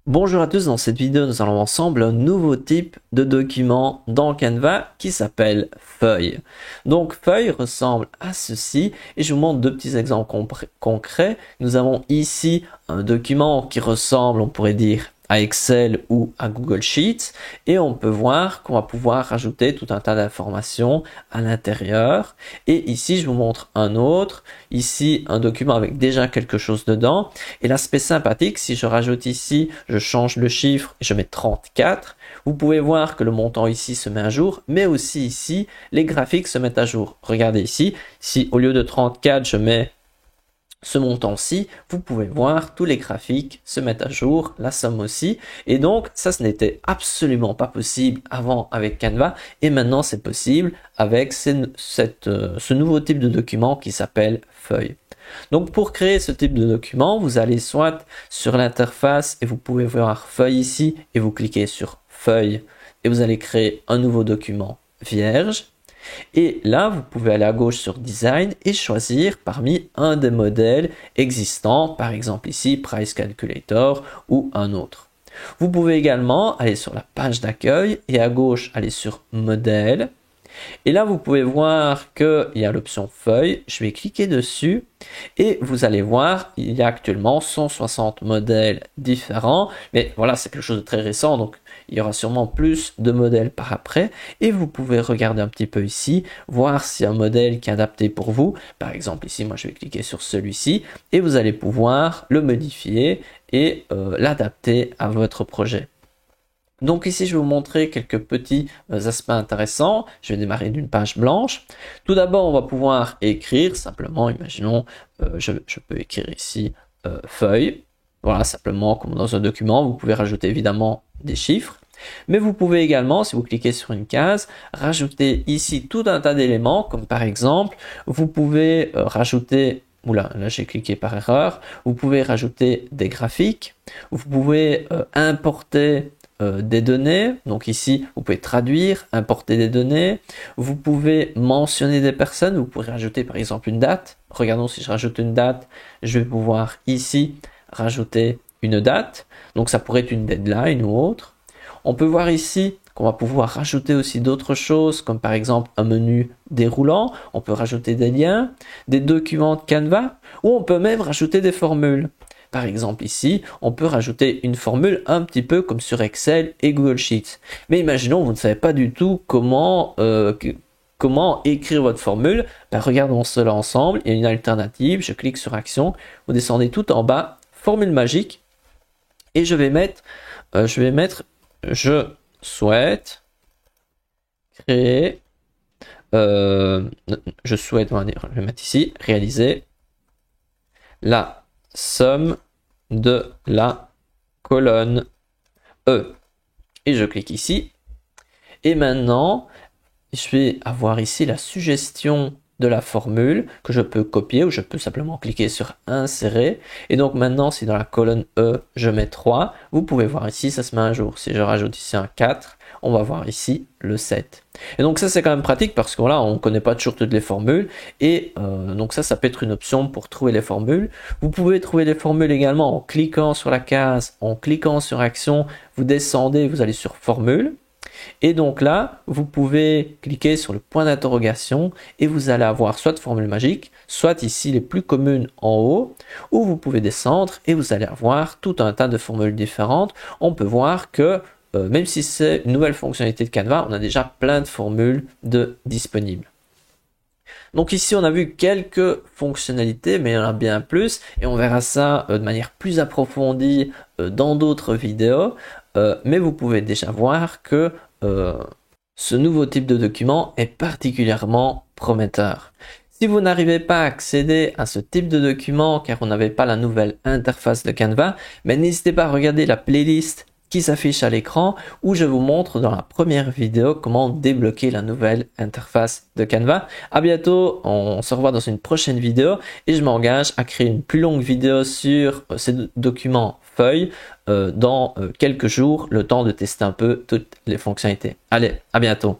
Bonjour à tous, dans cette vidéo nous allons voir ensemble un nouveau type de document dans Canva qui s'appelle feuille. Donc feuille ressemble à ceci et je vous montre deux petits exemples concrets. Nous avons ici un document qui ressemble, on pourrait dire, à Excel ou à Google Sheets et on peut voir qu'on va pouvoir rajouter tout un tas d'informations à l'intérieur. Et ici je vous montre un autre, ici un document avec déjà quelque chose dedans. Et l'aspect sympathique, si je rajoute ici, je change le chiffre et je mets 34, vous pouvez voir que le montant ici se met à jour, mais aussi ici les graphiques se mettent à jour. Regardez ici, si au lieu de 34 je mets ce montant-ci, vous pouvez voir tous les graphiques se mettent à jour, la somme aussi. Et donc, ça, ce n'était absolument pas possible avant avec Canva. Et maintenant, c'est possible avec ce nouveau type de document qui s'appelle feuille. Donc, pour créer ce type de document, vous allez soit sur l'interface et vous pouvez voir feuille ici et vous cliquez sur feuille et vous allez créer un nouveau document vierge. Et là, vous pouvez aller à gauche sur Design et choisir parmi un des modèles existants, par exemple ici Price Calculator ou un autre. Vous pouvez également aller sur la page d'accueil et à gauche aller sur Modèle. Et là, vous pouvez voir qu'il y a l'option feuille. Je vais cliquer dessus et vous allez voir, il y a actuellement 160 modèles différents. Mais voilà, c'est quelque chose de très récent, donc il y aura sûrement plus de modèles par après. Et vous pouvez regarder un petit peu ici, voir s'il y a un modèle qui est adapté pour vous. Par exemple, ici, moi, je vais cliquer sur celui-ci et vous allez pouvoir le modifier et l'adapter à votre projet. Donc ici, je vais vous montrer quelques petits aspects intéressants. Je vais démarrer d'une page blanche. Tout d'abord, on va pouvoir écrire simplement, imaginons, je peux écrire ici feuille. Voilà, simplement comme dans un document, vous pouvez rajouter évidemment des chiffres. Mais vous pouvez également, si vous cliquez sur une case, rajouter ici tout un tas d'éléments, comme par exemple, vous pouvez rajouter... Oula, là j'ai cliqué par erreur. Vous pouvez rajouter des graphiques. Vous pouvez importer des données. Donc ici, vous pouvez traduire, importer des données. Vous pouvez mentionner des personnes. Vous pourrez rajouter par exemple une date. Regardons si je rajoute une date. Je vais pouvoir ici rajouter une date. Donc ça pourrait être une deadline ou autre. On peut voir ici qu'on va pouvoir rajouter aussi d'autres choses, comme par exemple un menu déroulant. On peut rajouter des liens, des documents de Canva, ou on peut même rajouter des formules. Par exemple ici, on peut rajouter une formule un petit peu comme sur Excel et Google Sheets. Mais imaginons, vous ne savez pas du tout comment écrire votre formule. Ben, regardons cela ensemble. Il y a une alternative. Je clique sur Action. Vous descendez tout en bas, Formule magique. Et je souhaite créer, je vais mettre ici, réaliser la somme de la colonne E. Et je clique ici. Et maintenant, je vais avoir ici la suggestion de la formule que je peux copier ou je peux simplement cliquer sur insérer. Et donc maintenant, si dans la colonne E, je mets 3, vous pouvez voir ici, ça se met à jour. Si je rajoute ici un 4, on va voir ici le 7. Et donc ça, c'est quand même pratique parce que voilà, on ne connaît pas toujours toutes les formules. Et donc ça peut être une option pour trouver les formules. Vous pouvez trouver les formules également en cliquant sur la case, en cliquant sur Action, vous descendez, vous allez sur Formule. Et donc là, vous pouvez cliquer sur le point d'interrogation et vous allez avoir soit formule magique, soit ici les plus communes en haut, ou vous pouvez descendre et vous allez avoir tout un tas de formules différentes. On peut voir que même si c'est une nouvelle fonctionnalité de Canva, on a déjà plein de formules disponibles. Donc ici, on a vu quelques fonctionnalités, mais il y en a bien plus, et on verra ça de manière plus approfondie dans d'autres vidéos. Mais vous pouvez déjà voir que ce nouveau type de document est particulièrement prometteur. Si vous n'arrivez pas à accéder à ce type de document car vous n'avez pas la nouvelle interface de Canva, mais n'hésitez pas à regarder la playlist qui s'affiche à l'écran où je vous montre dans la première vidéo comment débloquer la nouvelle interface de Canva. À bientôt, on se revoit dans une prochaine vidéo et je m'engage à créer une plus longue vidéo sur ces documents feuilles dans quelques jours, le temps de tester un peu toutes les fonctionnalités. Allez, à bientôt.